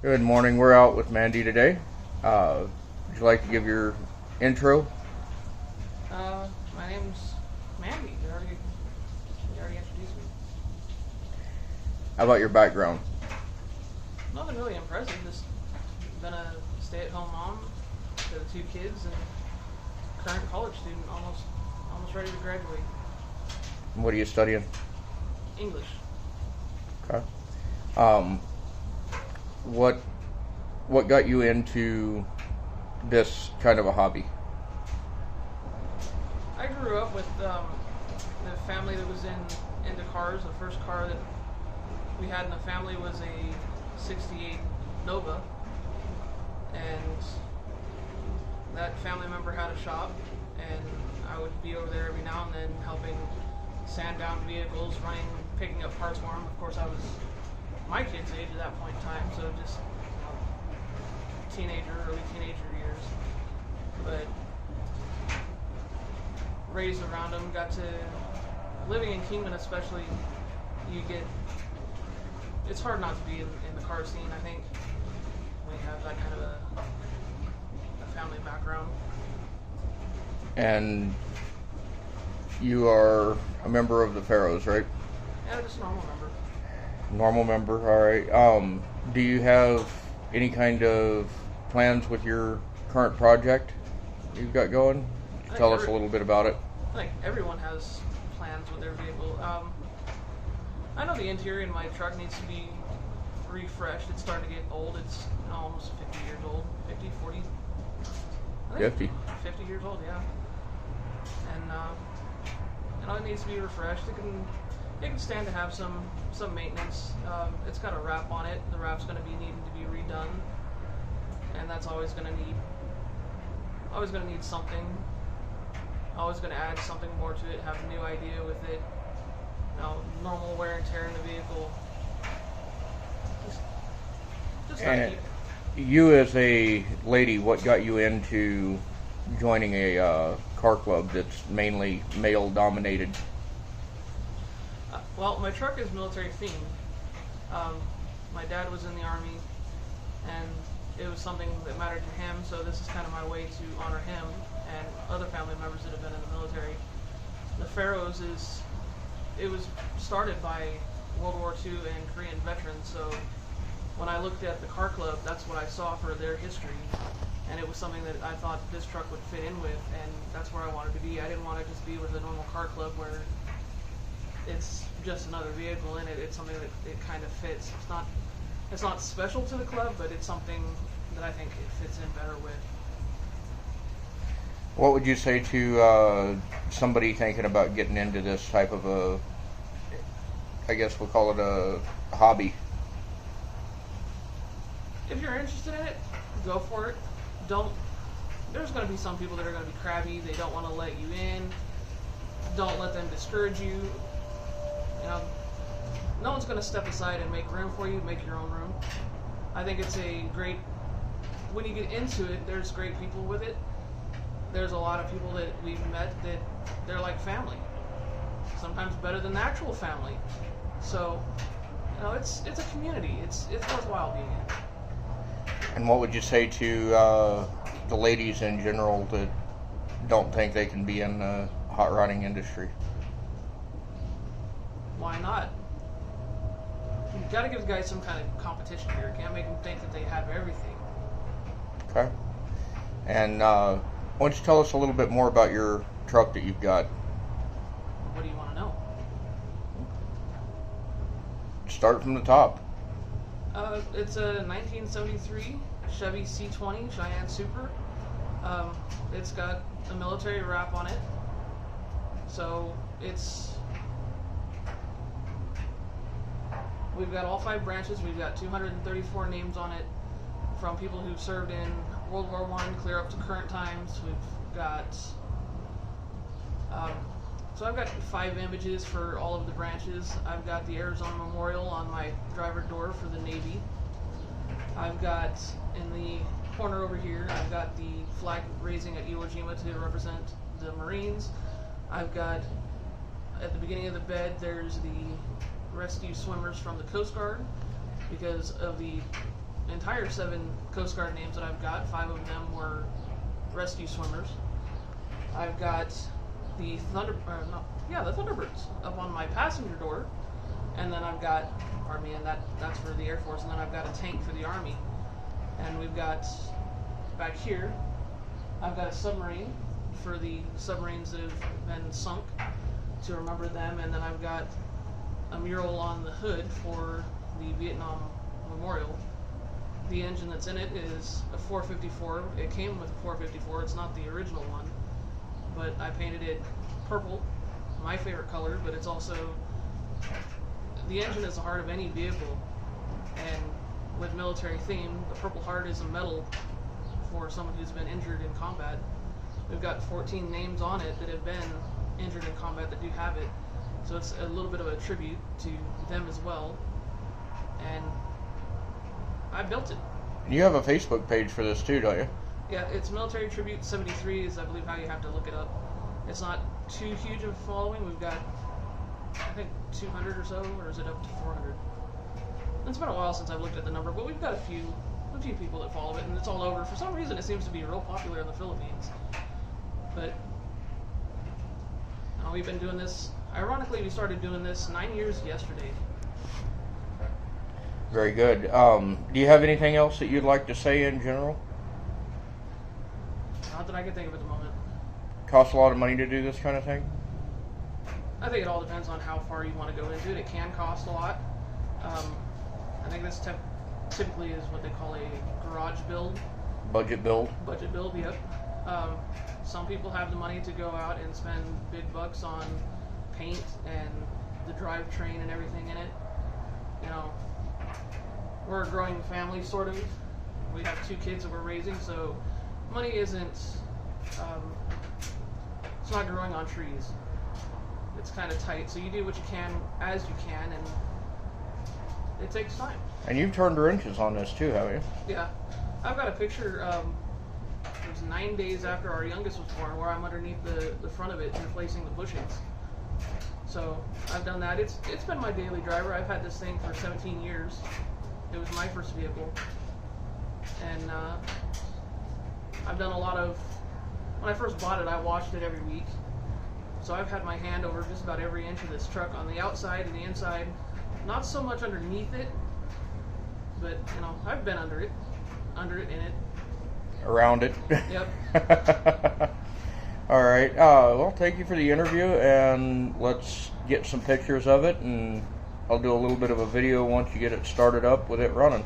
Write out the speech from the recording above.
Good morning. We're out with Mandie today. Would you like to give your intro? My name's Mandie. You already introduced me. How about your background? Nothing really impressive. Just been a stay-at-home mom to the two kids and current college student, almost ready to graduate. What are you studying? English. Okay. Um, what got you into this kind of a hobby? I grew up with the family that was into cars. The first car that we had in the family was a '68 Nova, and that family member had a shop, and I would be over there every now and then helping sand down vehicles, picking up parts for them. Of course, I was my kid's age at that point in time, so just early teenager years. But raised around them, got to living in Kingman, especially. It's hard not to be in the car scene. I think when you have that kind of a family background. And you are a member of the Pharoahs, right? Yeah, just a normal member. Normal member, all right. Do you have any kind of plans with your current project you've got going? Tell us a little bit about it. I think everyone has plans with their vehicle. I know the interior in my truck needs to be refreshed. It's starting to get old. It's almost 50 years old. 50, 40? I think 50. 50 years old, yeah. And it needs to be refreshed. It can stand to have some maintenance. It's got a wrap on it. The wrap's going to be needing to be redone, and that's always going to need something. Always going to add something more to it. Have a new idea with it. Normal wear and tear in the vehicle. Just And you, as a lady, what got you into joining a car club that's mainly male dominated? Well, my truck is military themed. My dad was in the Army, and it was something that mattered to him, so this is kind of my way to honor him and other family members that have been in the military. The Pharoahs it was started by World War II and Korean veterans, so when I looked at the car club, that's what I saw for their history, and it was something that I thought this truck would fit in with, and that's where I wanted to be. I didn't want to just be with a normal car club where it's just another vehicle in it. It's something that it kind of fits. It's not special to the club, but it's something that I think it fits in better with. What would you say to somebody thinking about getting into this type of I guess we'll call it a hobby? If you're interested in it, go for it. There's going to be some people that are going to be crabby. They don't want to let you in. Don't let them discourage you. No one's going to step aside and make room for you. Make your own room. I think it's when you get into it, there's great people with it. There's a lot of people that we've met that they're like family. Sometimes better than actual family. So, it's a community. It's worthwhile being in. And what would you say to the ladies in general that don't think they can be in the hot rodding industry? Why not? You've got to give the guys some kind of competition here. Can't make them think that they have everything. Okay. And why don't you tell us a little bit more about your truck that you've got? What do you want to know? Start from the top. It's a 1973 Chevy C20 Cheyenne Super. It's got a military wrap on it. So we've got all 5 branches. We've got 234 names on it from people who served in World War I clear up to current times. We've got so I've got 5 images for all of the branches. I've got the Arizona Memorial on my driver door for the Navy. I've got in the corner over here, I've got the flag raising at Iwo Jima to represent the Marines. I've got at the beginning of the bed, there's the rescue swimmers from the Coast Guard because of the entire 7 Coast Guard names that I've got, 5 of them were rescue swimmers. I've got the the Thunderbirds up on my passenger door, and then I've got, and that's for the Air Force, and then I've got a tank for the Army. And we've got, back here, I've got a submarine for the submarines that have been sunk, to remember them, and then I've got a mural on the hood for the Vietnam Memorial. The engine that's in it is a 454. It came with a 454. It's not the original one, but I painted it purple, my favorite color, but it's also, the engine is the heart of any vehicle, and with military theme, the Purple Heart is a medal for someone who's been injured in combat. We've got 14 names on it that have been injured in combat that do have it, so it's a little bit of a tribute to them as well, and I built it. You have a Facebook page for this too, don't you? Yeah, it's Military Tribute 73 is, I believe, how you have to look it up. It's not too huge of a following. We've got, I think, 200 or so, or is it up to 400? It's been a while since I've looked at the number, but we've got a few people that follow it, and it's all over. For some reason, it seems to be real popular in the Philippines. But we've been doing this. Ironically, we started doing this 9 years yesterday. Very good. Do you have anything else that you'd like to say in general? Not that I can think of at the moment. Costs a lot of money to do this kind of thing? I think it all depends on how far you want to go into it. It can cost a lot. I think this typically is what they call a garage build. Budget build? Budget build, yep. Some people have the money to go out and spend big bucks on paint and the drivetrain and everything in it. You know, we're a growing family, sort of. We have 2 kids that we're raising, so money isn't, it's not growing on trees. It's kind of tight, so you do what you can as you can, and it takes time. And you've turned wrenches on this too, haven't you? Yeah. I've got a picture, it was 9 days after our youngest was born, where I'm underneath the front of it replacing the bushings. So I've done that. It's been my daily driver. I've had this thing for 17 years. It was my first vehicle. And I've done a lot of, when I first bought it, I washed it every week. So I've had my hand over just about every inch of this truck, on the outside and the inside. Not so much underneath it, but I've been under it, in it. Around it. Yep. All right. Well, thank you for the interview, and let's get some pictures of it, and I'll do a little bit of a video once you get it started up with it running.